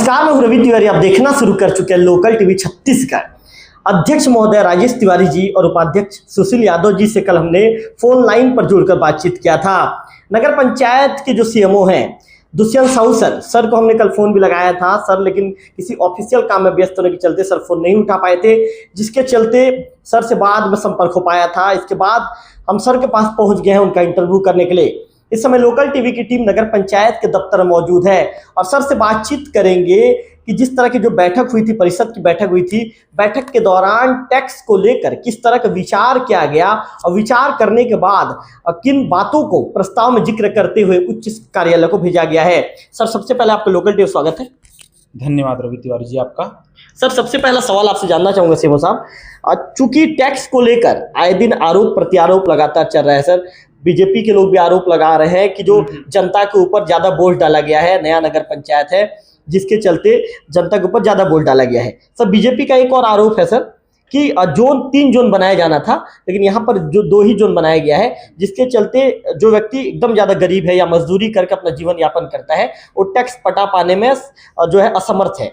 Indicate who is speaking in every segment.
Speaker 1: नमस्कार, मैं हूं रवि तिवारी। आप देखना शुरू कर चुके हैं लोकल टीवी छत्तीसगढ़। अध्यक्ष महोदय राजेश तिवारी जी और उपाध्यक्ष सुशील यादव जी से कल हमने फोन लाइन पर जुड़कर बातचीत किया था। नगर पंचायत के जो सीएमओ हैं दुष्यंत साहू सर को हमने कल फोन भी लगाया था सर, लेकिन किसी ऑफिशियल काम में व्यस्त होने के चलते सर फोन नहीं उठा पाए थे, जिसके चलते सर से बाद में संपर्क हो पाया था। इसके बाद हम सर के पास पहुंच गए हैं उनका इंटरव्यू करने के लिए। इस समय लोकल टीवी की टीम नगर पंचायत के दफ्तर में मौजूद है और सर से बातचीत करेंगे कि जिस तरह की जो बैठक हुई थी, परिषद की बैठक हुई थी, बैठक के दौरान टैक्स को लेकर किस तरह का विचार किया गया और विचार करने के बाद किन बातों को प्रस्ताव में जिक्र करते हुए उच्च कार्यालय को भेजा गया है। सर, सबसे पहले आपका लोकल टीवी स्वागत है।
Speaker 2: धन्यवाद रवि तिवारी जी आपका।
Speaker 1: सर, सबसे पहला सवाल आपसे जानना चाहूंगा सीएमओ साहब, चूंकि टैक्स को लेकर आए दिन आरोप प्रत्यारोप लगातार चल रहा है सर, बीजेपी के लोग भी आरोप लगा रहे हैं कि जो जनता के ऊपर ज्यादा बोझ डाला गया है, नया नगर पंचायत है जिसके चलते जनता के ऊपर ज्यादा बोझ डाला गया है। सर, बीजेपी का एक और आरोप है सर कि तीन जोन बनाया जाना था, लेकिन यहाँ पर जो 2 ही जोन बनाया गया है, जिसके चलते जो व्यक्ति एकदम ज्यादा गरीब है या मजदूरी करके अपना जीवन यापन करता है वो टैक्स पटा पाने में जो है असमर्थ है।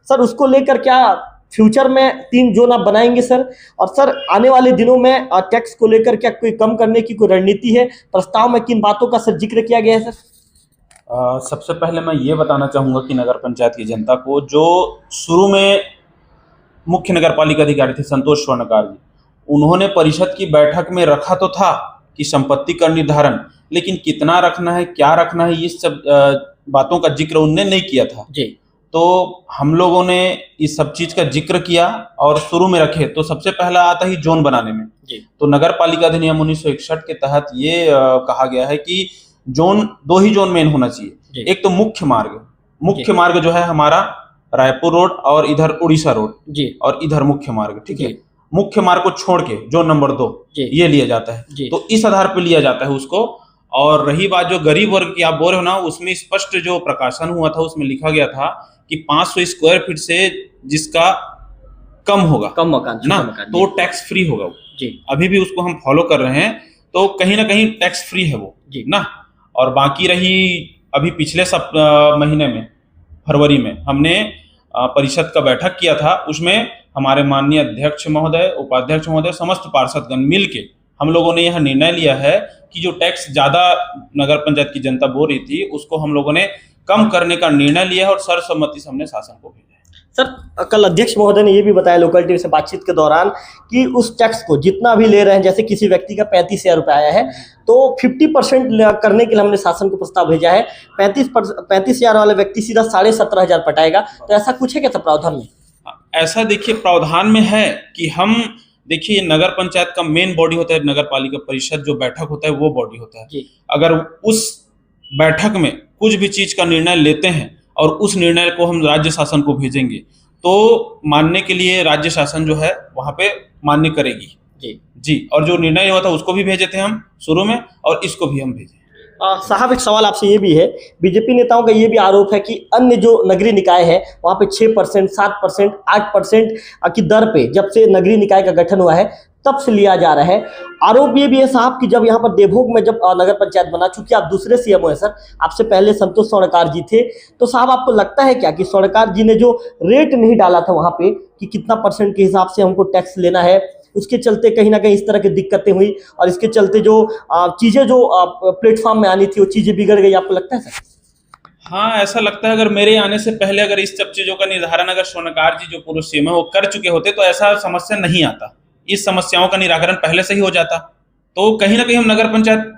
Speaker 1: सर, उसको लेकर क्या फ्यूचर में 3 जोन आप बनाएंगे सर? और सर, आने वाले दिनों में टैक्स को लेकर क्या कोई कम करने की कोई रणनीति है? प्रस्ताव में किन बातों का सर जिक्र किया गया है सर?
Speaker 2: सबसे पहले मैं ये बताना चाहूँगा कि नगर पंचायत की जनता को, जो शुरू में मुख्य नगर पालिका अधिकारी थे संतोष स्वर्णकार जी, उन्होंने परिषद की बैठक में रखा तो था कि संपत्ति कर निर्धारण, लेकिन कितना रखना है, क्या रखना है, ये सब बातों का जिक्र उनने नहीं किया था
Speaker 1: जी।
Speaker 2: तो हम लोगों ने इस सब चीज का जिक्र किया और शुरू में रखे। तो सबसे पहला आता ही जोन बनाने में जी। तो नगर पालिका अधिनियम 1961 के तहत ये कहा गया है कि 2 ही जोन मेन होना चाहिए। एक तो मुख्य मार्ग जो है हमारा रायपुर रोड और इधर उड़ीसा रोड जी, और इधर मुख्य मार्ग, ठीक है। मुख्य मार्ग को छोड़ के जोन नंबर 2 ये लिया जाता है, तो इस आधार पर लिया जाता है उसको। और रही बात जो गरीब वर्ग की आप बोल रहे हो ना, उसमें स्पष्ट जो प्रकाशन हुआ था उसमें लिखा गया था कि 500 स्क्वायर फीट से जिसका कम होगा, कम मकान ना, तो टैक्स फ्री होगा वो जी। अभी भी उसको हम फॉलो कर रहे हैं, तो कहीं ना कहीं टैक्स फ्री है वो जी ना। और बाकी रही अभी पिछले महीने में फरवरी में हमने परिषद का बैठक किया था, उसमें हमारे माननीय अध्यक्ष महोदय, उपाध्यक्ष महोदय, समस्त पार्षदगण मिल के हम लोगों ने यह निर्णय लिया है कि जो टैक्स ज्यादा नगर पंचायत की जनता बोल रही थी उसको हम लोगों ने कम करने का निर्णय लिया है और सर्वसम्मति से हमने शासन को भेजा है।
Speaker 1: सर, कल अध्यक्ष महोदय ने यह भी बताया लोकल टीवी से बातचीत के दौरान कि उस टैक्स को जितना भी ले रहे हैं, जैसे किसी व्यक्ति का 35,000 रुपये आया है तो 50% करने के लिए हमने शासन को प्रस्ताव भेजा है। 35,000 वाला व्यक्ति सीधा 17,500 पटाएगा, तो ऐसा कुछ है क्या सर प्रावधान में?
Speaker 2: ऐसा देखिए प्रावधान में है कि हम देखिए नगर पंचायत का मेन बॉडी होता है नगर पालिका परिषद, जो बैठक होता है वो बॉडी होता है। अगर उस बैठक में कुछ भी चीज का निर्णय लेते हैं और उस निर्णय को हम राज्य शासन को भेजेंगे तो मानने के लिए राज्य शासन जो है वहां पे मान्य करेगी जी। और जो निर्णय हुआ था उसको भी भेजे थे हम शुरू में और इसको भी हम भेजे।
Speaker 1: साहब, एक सवाल आपसे ये भी है, बीजेपी नेताओं का ये भी आरोप है कि अन्य जो नगरीय निकाय है वहाँ पे 6%, 7%, 8% की दर पे जब से नगरीय निकाय का गठन हुआ है तब से लिया जा रहा है। आरोप ये भी है साहब कि जब यहाँ पर देवभोग में जब नगर पंचायत बना, चूंकि आप दूसरे सीएमओ है सर, आपसे पहले संतोष स्वर्णकार जी थे, तो साहब आपको लगता है क्या कि स्वर्णकार जी ने जो रेट नहीं डाला था वहाँ पे कि कितना % के हिसाब से हमको टैक्स लेना है, उसके चलते कहीं ना कहीं इस तरह की दिक्कतें हुई और इसके चलते जो चीजें जो प्लेटफॉर्म में आनी थी वो चीजें बिगड़ गई, आपको लगता है सर?
Speaker 2: हाँ, ऐसा लगता है। अगर मेरे आने से पहले अगर इस सब चीजों का निर्धारण अगर स्वर्णकार जी जो पूर्व सीएम है वो कर चुके होते तो ऐसा समस्या नहीं आता, इस समस्याओं का निराकरण पहले से ही हो जाता। तो कहीं ना कहीं हम नगर पंचायत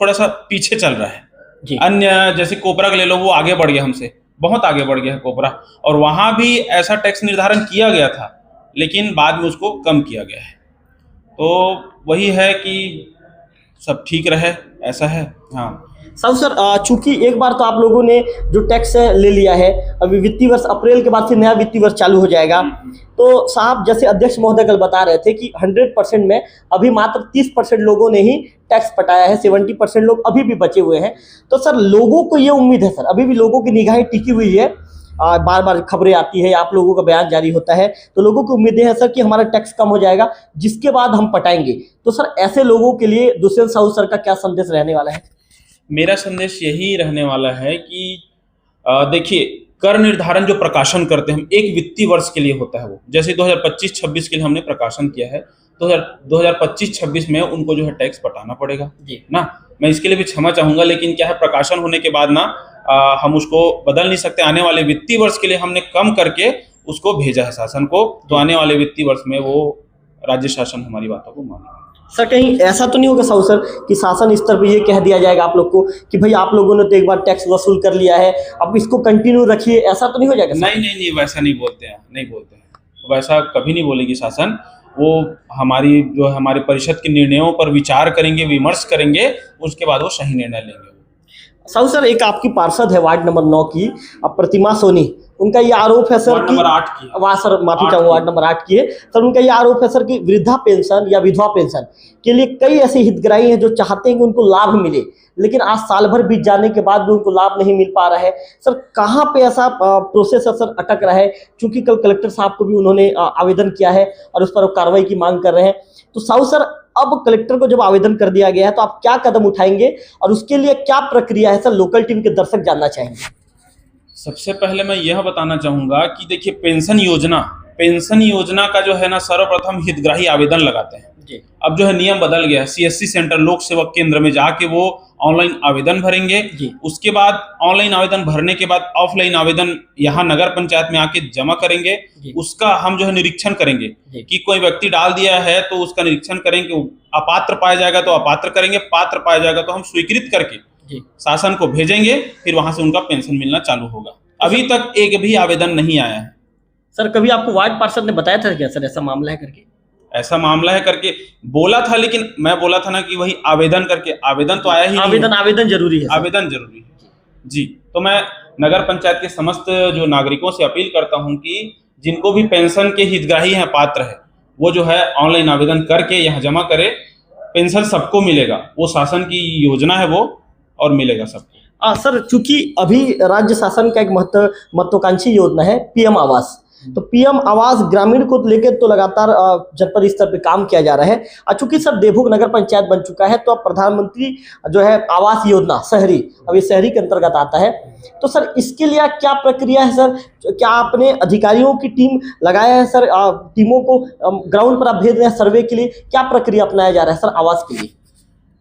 Speaker 2: थोड़ा सा पीछे चल रहा है जी। अन्य जैसे कोपरा का ले लो, वो आगे बढ़ गया, हमसे बहुत आगे बढ़ गया है कोपरा, और वहां भी ऐसा टैक्स निर्धारण किया गया था लेकिन बाद में उसको कम किया गया है। तो वही है कि सब ठीक रहे, ऐसा है। हाँ
Speaker 1: साहब, सर चूंकि एक बार तो आप लोगों ने जो टैक्स ले लिया है, अभी वित्तीय वर्ष अप्रैल के बाद फिर नया वित्तीय वर्ष चालू हो जाएगा, तो साहब जैसे अध्यक्ष महोदय कल बता रहे थे कि 100% में अभी मात्र 30% लोगों ने ही टैक्स पटाया है, 70% लोग अभी भी बचे हुए हैं। तो सर लोगों को ये उम्मीद है सर, अभी भी लोगों की निगाहें टिकी हुई है, बार बार खबरें आती है, आप लोगों का बयान जारी होता है, तो लोगों की उम्मीदें हैं सर कि हमारा टैक्स कम हो जाएगा जिसके बाद हम पटाएंगे। तो सर ऐसे लोगों के लिए दुष्यंत साहू सर का क्या संदेश रहने वाला है?
Speaker 2: मेरा संदेश यही रहने वाला है कि देखिए कर निर्धारण जो प्रकाशन करते हैं हम एक वित्तीय वर्ष के लिए होता है, वो जैसे 2025-26 के लिए हमने प्रकाशन किया है, तो 2025-26 में उनको जो है टैक्स पटाना पड़ेगा
Speaker 1: जी
Speaker 2: ना। मैं इसके लिए भी क्षमा चाहूंगा, लेकिन क्या है, प्रकाशन होने के बाद ना हम उसको बदल नहीं सकते। आने वाले वित्तीय वर्ष के लिए हमने कम करके उसको भेजा है शासन को, तो आने वाले वित्तीय वर्ष में वो राज्य शासन हमारी बातों को मानेगा।
Speaker 1: सर कहीं ऐसा तो नहीं होगा साहू सर कि शासन स्तर पे ये कह दिया जाएगा आप लोग को कि भाई आप लोगों ने तो एक बार टैक्स वसूल कर लिया है, अब इसको कंटिन्यू रखिए, ऐसा तो नहीं हो जाएगा?
Speaker 2: नहीं, वैसा नहीं बोलते हैं, वैसा कभी नहीं बोलेगी शासन। वो हमारी जो हमारे परिषद के निर्णयों पर विचार करेंगे, विमर्श करेंगे, उसके बाद वो सही निर्णय लेंगे।
Speaker 1: साहू सर एक आपकी पार्षद है वार्ड नंबर 9 की, अब प्रतिमा सोनी, उनका ये आरोप है सर
Speaker 2: वार्ड नंबर 8 की,
Speaker 1: वाह सर माफी चाहूंगा, वार्ड नंबर 8 की है सर। उनका ये आरोप है सर कि वृद्धा पेंशन या विधवा पेंशन के लिए कई ऐसे हितग्राही हैं जो चाहते हैं कि उनको लाभ मिले, लेकिन आज साल भर बीत जाने के बाद भी उनको लाभ नहीं मिल पा रहा है। सर कहाँ पे ऐसा प्रोसेस है सर अटक रहा है? क्योंकि कल कलेक्टर साहब को भी उन्होंने आवेदन किया है और उस पर कार्रवाई की मांग कर रहे हैं। तो साहू सर अब कलेक्टर को जब आवेदन कर दिया गया है तो आप क्या कदम उठाएंगे और उसके लिए क्या प्रक्रिया है सर, लोकल टीवी के दर्शक जानना चाहेंगे।
Speaker 2: सबसे पहले मैं यह बताना चाहूंगा कि देखिए पेंशन योजना का जो है ना, सर्वप्रथम हितग्राही आवेदन लगाते हैं
Speaker 1: जी।
Speaker 2: अब जो है नियम बदल गया है, CSC सेंटर लोक सेवक केंद्र में जाके वो ऑनलाइन आवेदन भरेंगे
Speaker 1: जी।
Speaker 2: उसके बाद ऑनलाइन आवेदन भरने के बाद ऑफलाइन आवेदन यहाँ नगर पंचायत में आके जमा करेंगे। उसका हम जो है निरीक्षण करेंगे कि कोई व्यक्ति डाल दिया है तो उसका निरीक्षण करेंगे, अपात्र पाया जाएगा तो अपात्र करेंगे, पात्र पाया जाएगा तो हम स्वीकृत करके शासन को भेजेंगे, फिर वहां से उनका पेंशन मिलना चालू होगा। अभी तक एक भी आवेदन नहीं आया है।
Speaker 1: सर कभी आपको वार्ड पार्षद ने बताया था क्या सर ऐसा मामला है करके?
Speaker 2: ऐसा मामला है करके बोला था, लेकिन मैं बोला था ना कि वही आवेदन करके, आवेदन तो आया ही नहीं।
Speaker 1: आवेदन जरूरी है,
Speaker 2: आवेदन जरूरी है जी। तो मैं नगर पंचायत के समस्त जो नागरिकों से अपील करता हूं कि जिनको भी पेंशन के हितग्राही हैं, पात्र है, वो जो है ऑनलाइन आवेदन करके यहाँ जमा करे। पेंशन सबको मिलेगा, वो शासन की योजना है वो, और मिलेगा सबको।
Speaker 1: सर चूंकि अभी राज्य शासन का एक महत्वाकांक्षी योजना है PM आवास, तो PM आवास ग्रामीण को लेकर तो लगातार जनपद स्तर पे काम किया जा रहा है। और चूंकि सर देवभोग नगर पंचायत बन चुका है तो अब प्रधानमंत्री जो है आवास योजना शहरी, अब ये शहरी के अंतर्गत आता है। तो सर इसके लिए क्या प्रक्रिया है सर? क्या आपने अधिकारियों की टीम लगाया है सर? टीमों को ग्राउंड पर आप भेज रहे हैं सर्वे के लिए, क्या प्रक्रिया अपनाया जा रहा है सर आवास के लिए?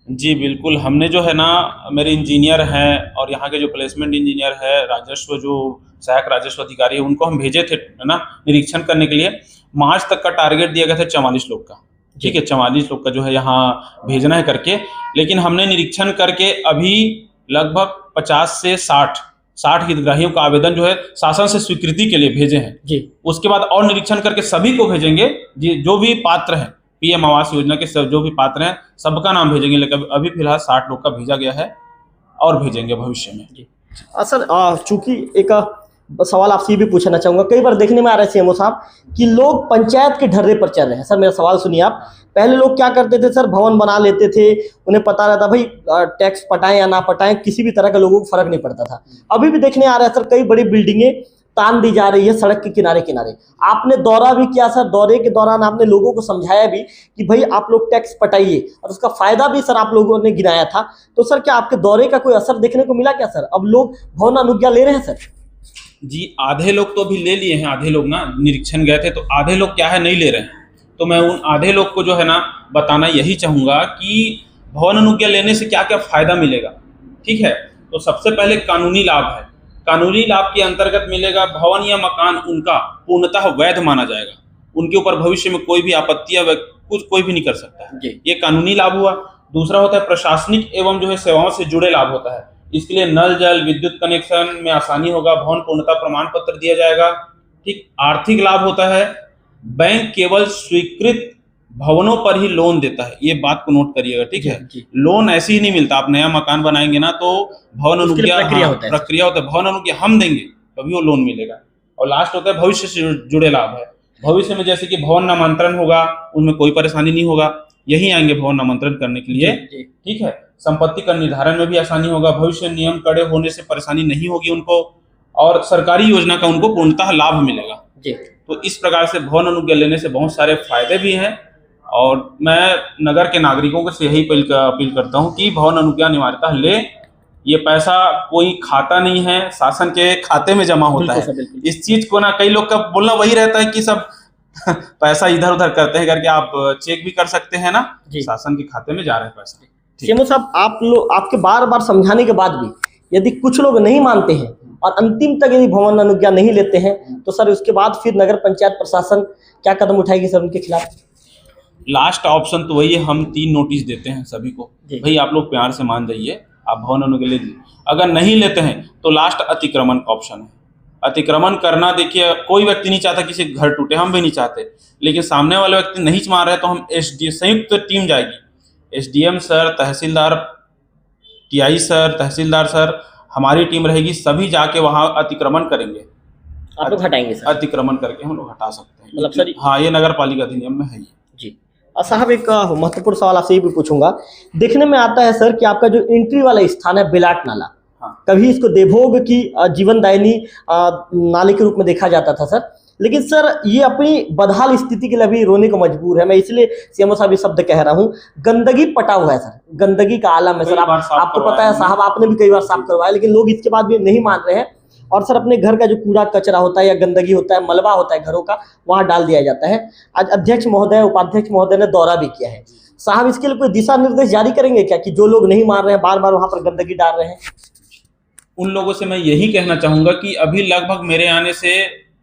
Speaker 2: जी बिल्कुल, हमने जो है ना, मेरे इंजीनियर हैं और यहाँ के जो प्लेसमेंट इंजीनियर है, राजस्व जो सहायक राजस्व अधिकारी है, उनको हम भेजे थे है ना निरीक्षण करने के लिए। मार्च तक का टारगेट दिया गया था 44 लोग का, ठीक है, 44 लोग का जो है यहाँ भेजना है करके। लेकिन हमने निरीक्षण करके अभी लगभग 50 से 60 हितग्राहियों का आवेदन जो है शासन से स्वीकृति के लिए भेजे हैं जी। उसके बाद और निरीक्षण करके सभी को भेजेंगे, जो भी पात्र हैं PM आवास योजना के सब जो भी पात्र हैं सबका नाम भेजेंगे। लेकिन अभी फिलहाल 60 लोग का भेजा गया है और भेजेंगे भविष्य में जी।
Speaker 1: सर चूंकि एक सवाल आपसे भी पूछना चाहूंगा, कई बार देखने में आ रहा है CMO साहब कि लोग पंचायत के ढर्रे पर चल रहे हैं। सर मेरा सवाल सुनिए आप, पहले लोग क्या करते थे सर, भवन बना लेते थे, उन्हें पता रहता भाई टैक्स पटाएं या ना पटाएं, किसी भी तरह का लोगों को फर्क नहीं पड़ता था। अभी भी देखने आ रहा है सर कई बड़ी बिल्डिंगें तान दी जा रही है सड़क के किनारे किनारे। आपने दौरा भी किया सर, दौरे के दौरान आपने लोगों को समझाया भी कि भाई आप लोग टैक्स पटाइए, और उसका फायदा भी सर आप लोगों ने गिनाया था। तो सर क्या आपके दौरे का कोई असर देखने को मिला क्या सर? अब लोग भवन अनुज्ञा ले रहे हैं सर?
Speaker 2: जी आधे लोग तो अभी ले लिए हैं, आधे लोग ना निरीक्षण गए थे, तो आधे लोग क्या है नहीं ले रहे हैं। तो मैं उन आधे लोग को जो है ना बताना यही चाहूँगा कि भवन अनुज्ञा लेने से क्या क्या फायदा मिलेगा, ठीक है। तो सबसे पहले कानूनी लाभ है, कानूनी लाभ के अंतर्गत मिलेगा, भवन या मकान उनका पूर्णतः वैध माना जाएगा, उनके ऊपर भविष्य में कोई भी आपत्ति या कुछ कोई भी नहीं कर सकता है, ये कानूनी लाभ हुआ। दूसरा होता है प्रशासनिक एवं जो है सेवाओं से जुड़े लाभ होता है, इसके लिए नल जल विद्युत कनेक्शन में आसानी होगा, भवन पूर्णता प्रमाण पत्र दिया जाएगा, ठीक। आर्थिक लाभ होता है, बैंक केवल स्वीकृत भवनों पर ही लोन देता है, ये बात को नोट करिएगा, ठीक है। लोन ऐसे ही नहीं मिलता, आप नया मकान बनाएंगे ना तो भवन अनुज्ञा प्रक्रिया होता है, भवन अनुज्ञा हम देंगे तभी वो लोन मिलेगा। और लास्ट होता है भविष्य से जुड़े लाभ है, भविष्य में जैसे कि भवन नामांतरण होगा उनमें कोई परेशानी नहीं होगा, यही आएंगे भवन नामांतरण करने के लिए, ठीक है। संपत्ति का निर्धारण में भी आसानी होगा, भविष्य नियम कड़े होने से परेशानी नहीं होगी उनको, और सरकारी योजना का उनको पूर्णतः लाभ मिलेगा। तो इस प्रकार से भवन अनुज्ञा लेने से बहुत सारे फायदे भी हैं, और मैं नगर के नागरिकों से यही अपील करता हूं कि भवन अनुज्ञा अनिवार्यतः ले, ये पैसा कोई खाता नहीं है, शासन के खाते में जमा होता
Speaker 1: बिल्कुल सर,
Speaker 2: है।
Speaker 1: बिल्कुल।
Speaker 2: इस चीज को ना कई लोग का बोलना वही रहता है कि सब पैसा इधर उधर करते हैं करके, आप चेक भी कर सकते हैं ना,
Speaker 1: जी।
Speaker 2: शासन के खाते में जा रहा है पैसा। ठीक।
Speaker 1: सीएमओ साहब, आप लोग आपके बार बार समझाने के बाद भी यदि कुछ लोग नहीं मानते हैं और अंतिम तक यदि भवन अनुज्ञा नहीं लेते हैं तो सर उसके बाद फिर नगर पंचायत प्रशासन क्या कदम उठाएगी सर उनके खिलाफ?
Speaker 2: लास्ट ऑप्शन तो वही है, हम 3 नोटिस देते हैं सभी को,
Speaker 1: जी।
Speaker 2: भाई आप लोग प्यार से मान जाइए, आप भवन अनुज्ञा ले लीजिए। अगर नहीं लेते हैं तो लास्ट अतिक्रमण का ऑप्शन है। अतिक्रमण करना, देखिए कोई व्यक्ति नहीं चाहता किसी का घर टूटे, हम भी नहीं चाहते, लेकिन सामने वाले व्यक्ति नहीं मान रहे तो हम संयुक्त टीम जाएगी, एसडीएम सर, तहसीलदार, टीआई सर, तहसीलदार सर, हमारी टीम रहेगी, सभी जाके वहाँ अतिक्रमण करेंगे।
Speaker 1: आप लोग हटाएंगे सर?
Speaker 2: अतिक्रमण करके हम लोग हटा सकते हैं,
Speaker 1: मतलब सर,
Speaker 2: हाँ ये नगर पालिका अधिनियम में है ये।
Speaker 1: जी। और साहब एक महत्वपूर्ण सवाल आपसे ये भी पूछूंगा, देखने में आता है सर कि आपका जो एंट्री वाला स्थान है बिलाट नाला,
Speaker 2: हाँ।
Speaker 1: कभी इसको देवभोग की जीवनदायिनी नाले के रूप में देखा जाता था सर, लेकिन सर ये अपनी बदहाल स्थिति के लिए अभी रोने को मजबूर है। मैं इसलिए सीएमओ साहब ये शब्द कह रहा हूँ, गंदगी पटा हुआ है सर, गंदगी का आलम है सर। आपको पता है साहब, आपने भी कई बार साफ करवाया, लेकिन लोग इसके बाद भी नहीं मान रहे हैं। और सर अपने घर का जो कूड़ा कचरा होता है या गंदगी होता है, मलबा होता है घरों का, वहाँ डाल दिया जाता है। आज अध्यक्ष महोदय, उपाध्यक्ष महोदय ने दौरा भी किया है साहब, इसके लिए कोई दिशा निर्देश जारी करेंगे क्या कि जो लोग नहीं मान रहे हैं, बार बार वहाँ पर गंदगी डाल रहे हैं?
Speaker 2: उन लोगों से मैं यही कहना चाहूंगा कि अभी लगभग मेरे आने से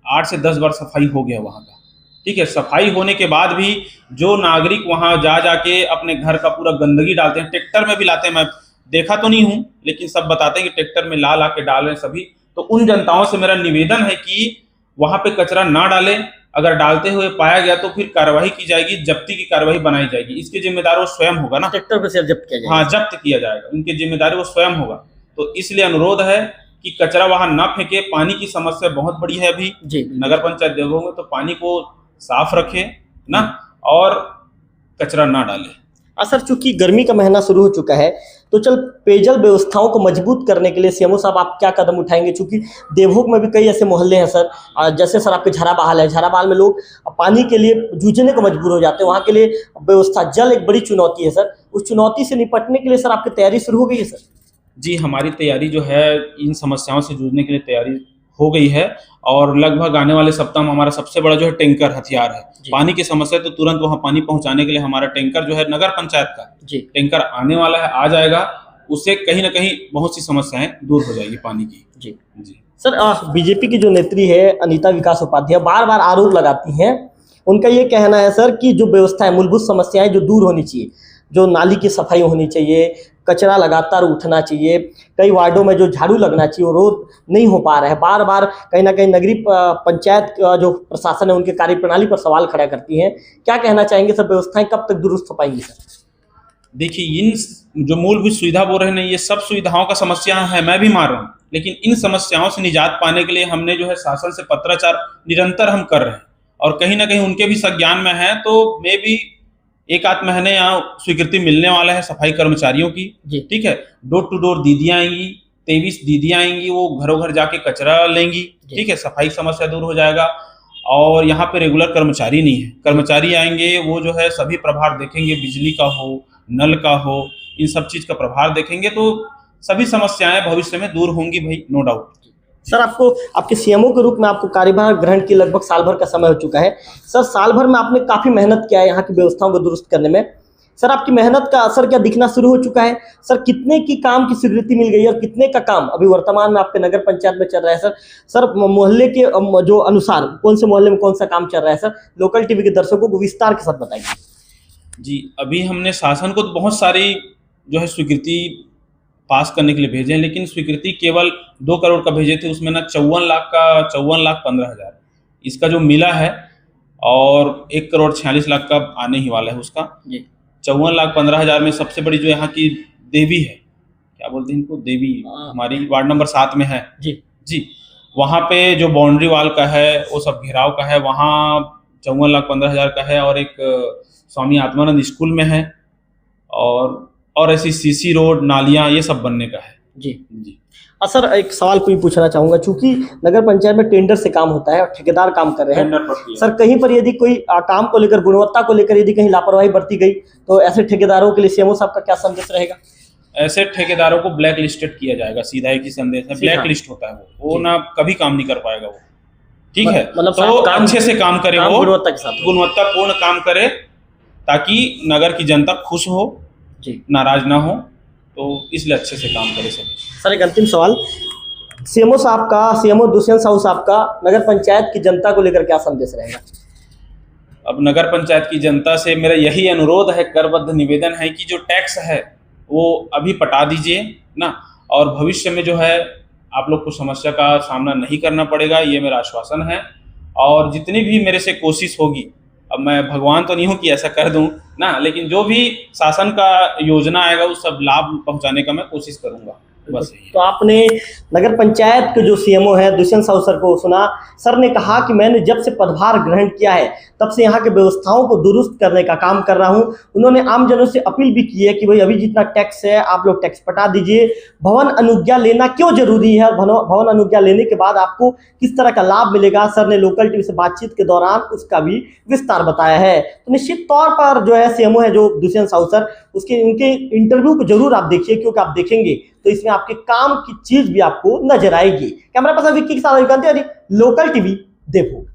Speaker 2: 8 से 10 बार सफाई हो गया वहाँ का, ठीक है। सफाई होने के बाद भी जो नागरिक वहाँ जाके अपने घर का पूरा गंदगी डालते हैं, ट्रैक्टर में भी लाते हैं, मैं देखा तो नहीं हूँ लेकिन सब बताते हैं कि ट्रैक्टर में ला के डाल रहे हैं सभी। तो उन जनताओं से मेरा निवेदन है कि वहाँ पे कचरा ना डालें, अगर डालते हुए पाया गया तो फिर कार्रवाई की जाएगी, जब्ती की कार्रवाई बनाई जाएगी। इसके जिम्मेदार वो स्वयं होगा ना,
Speaker 1: ट्रैक्टर पर से जब्त किया जाएगा।
Speaker 2: हाँ, जब्त किया जाएगा, उनकी जिम्मेदारी वो स्वयं होगा। तो इसलिए अनुरोध है कि कचरा वहां ना फेंके। पानी की समस्या बहुत बड़ी है अभी
Speaker 1: जी।
Speaker 2: नगर पंचायत देवभोग में, तो पानी को साफ रखे ना और कचरा ना डाले।
Speaker 1: सर चूंकि गर्मी का महीना शुरू हो चुका है तो चल पेयजल व्यवस्थाओं को मजबूत करने के लिए सीएमओ साहब आप क्या कदम उठाएंगे? चूंकि देवभोग में भी कई ऐसे मोहल्ले हैं सर, जैसे सर आपके झराबहाल है, झराबहाल में लोग पानी के लिए जूझने को मजबूर हो जाते हैं, वहाँ के लिए व्यवस्था, जल एक बड़ी चुनौती है सर। उस चुनौती से निपटने के लिए सर आपकी तैयारी शुरू हो गई है सर?
Speaker 2: जी, हमारी तैयारी जो है इन समस्याओं से जूझने के लिए तैयारी हो गई है, और लगभग आने वाले सप्ताह में हमारा सबसे बड़ा जो है टैंकर हथियार है। पानी की समस्या तो तुरंत वहाँ पानी पहुँचाने के लिए हमारा टैंकर जो है नगर पंचायत का टैंकर आने वाला है, आ जाएगा। उससे कहीं ना कहीं बहुत सी समस्याएं दूर हो जाएगी पानी की।
Speaker 1: जी जी सर, बीजेपी की जो नेत्री है अनीता विकास उपाध्याय बार बार आरोप लगाती हैं, उनका ये कहना है सर कि जो व्यवस्था है, मूलभूत समस्याएं जो दूर होनी चाहिए, जो नाली की सफाई होनी चाहिए, कचरा लगातार उठना चाहिए, कई वार्डों में जो झाड़ू लगना चाहिए वो रोज नहीं हो पा रहा है। बार बार कहीं ना कहीं नगरीय पंचायत जो प्रशासन है उनके कार्यप्रणाली पर सवाल खड़ा करती हैं। क्या कहना चाहेंगे सर, व्यवस्थाएं कब तक दुरुस्त हो पाएंगी सर?
Speaker 2: देखिए, इन जो मूलभूत सुविधा बोल रहे हैं, ये सब सुविधाओं का समस्या है, मैं भी मान रहा हूँ, लेकिन इन समस्याओं से निजात पाने के लिए हमने जो है शासन से पत्राचार निरंतर हम कर रहे हैं, और कहीं ना कहीं उनके भी संज्ञान में है। तो मे भी एक आध महीने यहाँ स्वीकृति मिलने वाला है सफाई कर्मचारियों की, ठीक है। डोर टू डोर दीदियाँ आएंगी, 23 दीदियाँ आएंगी, वो घरों घर जाके कचरा लेंगी, ठीक है, सफाई समस्या दूर हो जाएगा। और यहाँ पे रेगुलर कर्मचारी नहीं है, कर्मचारी आएंगे, वो जो है सभी प्रभार देखेंगे, बिजली का हो, नल का हो, इन सब चीज का प्रभार देखेंगे, तो सभी समस्याएं भविष्य में दूर होंगी भाई, नो डाउट।
Speaker 1: सर आपको आपके सीएमओ के रूप में आपको कार्यभार ग्रहण की लगभग साल भर का समय हो चुका है सर, साल भर में आपने काफी मेहनत किया है यहाँ की व्यवस्थाओं को दुरुस्त करने में। सर आपकी मेहनत का असर क्या दिखना शुरू हो चुका है? सर कितने की काम की स्वीकृति मिल गई है और कितने का काम अभी वर्तमान में आपके नगर पंचायत में चल रहा है सर? सर मोहल्ले के जो अनुसार कौन से मोहल्ले में कौन सा काम चल रहा है सर, लोकल टीवी के दर्शकों को विस्तार के साथ बताइए।
Speaker 2: जी, अभी हमने शासन को तो बहुत सारी जो है स्वीकृति पास करने के लिए भेजे हैं, लेकिन स्वीकृति केवल 2 करोड़ का भेजे थे, उसमें ना 54,15,000 इसका जो मिला है, और 1 करोड़ 46 लाख का आने ही वाला है उसका। 54,15,000 में सबसे बड़ी जो यहाँ की देवी है, क्या बोलते हैं इनको, देवी, हमारी वार्ड नंबर 7 में है जी, वहाँ पे जो बाउंड्री वाल का है, वो सब घेराव का है, वहाँ 54,15,000 का है, और एक स्वामी आत्मानंद स्कूल में है, और ऐसी सीसी रोड, नालियाँ, ये सब बनने का है। जी।
Speaker 1: सर एक सवाल कोई पूछना चाहूंगा, चूंकि नगर पंचायत में टेंडर से काम होता है और ठेकेदार काम कर रहे हैं सर, कहीं पर यदि कोई काम को लेकर, गुणवत्ता को लेकर यदि कहीं लापरवाही बरती गई तो ऐसे ठेकेदारों के लिए सीएमओ साहब का क्या संदेश रहेगा?
Speaker 2: ऐसे ठेकेदारों को ब्लैक लिस्टेड किया जाएगा। सीधा एक ही संदेश है, ब्लैक लिस्ट होता है वो ना कभी काम नहीं कर पाएगा वो। ठीक है,
Speaker 1: मतलब
Speaker 2: तो अच्छे से काम करे, वो
Speaker 1: गुणवत्ता के साथ,
Speaker 2: गुणवत्तापूर्ण काम करे, ताकि नगर की जनता खुश हो
Speaker 1: जी,
Speaker 2: नाराज ना हो। तो इसलिए अच्छे से काम करे सभी।
Speaker 1: सर एक अंतिम सवाल, सीएमओ साहब का, सीएमओ दुष्यंत साहू साहब का नगर पंचायत की जनता को लेकर क्या संदेश रहेगा?
Speaker 2: अब नगर पंचायत की जनता से मेरा यही अनुरोध है, करबद्ध निवेदन है कि जो टैक्स है वो अभी पटा दीजिए ना, और भविष्य में जो है आप लोग को समस्या का सामना नहीं करना पड़ेगा, ये मेरा आश्वासन है। और जितनी भी मेरे से कोशिश होगी, अब मैं भगवान तो नहीं हूँ कि ऐसा कर दूं ना, लेकिन जो भी शासन का योजना आएगा उस सब लाभ पहुंचाने का मैं कोशिश करूंगा, बस यही है।
Speaker 1: तो आपने नगर पंचायत के जो सीएमओ है दुष्यंत साहू सर को सुना। सर ने कहा कि मैंने जब से पदभार ग्रहण किया है तब से यहाँ के व्यवस्थाओं को दुरुस्त करने का काम कर रहा हूँ। उन्होंने आमजनों से अपील भी की है कि भाई अभी जितना टैक्स है आप लोग टैक्स पटा दीजिए। भवन अनुज्ञा लेना क्यों जरूरी है, भवन अनुज्ञा लेने के बाद आपको किस तरह का लाभ मिलेगा, सर ने लोकल टीवी से बातचीत के दौरान उसका भी विस्तार बताया है। तो निश्चित तौर पर जो है सीएमओ है जो दुष्यंत साहू सर, उनके इंटरव्यू को जरूर आप देखिए, क्योंकि आप देखेंगे तो इसमें आपके काम की चीज भी आपको नजर आएगी। कैमरा पर्सन विक्की के साथ लोकल टीवी देवभूमि।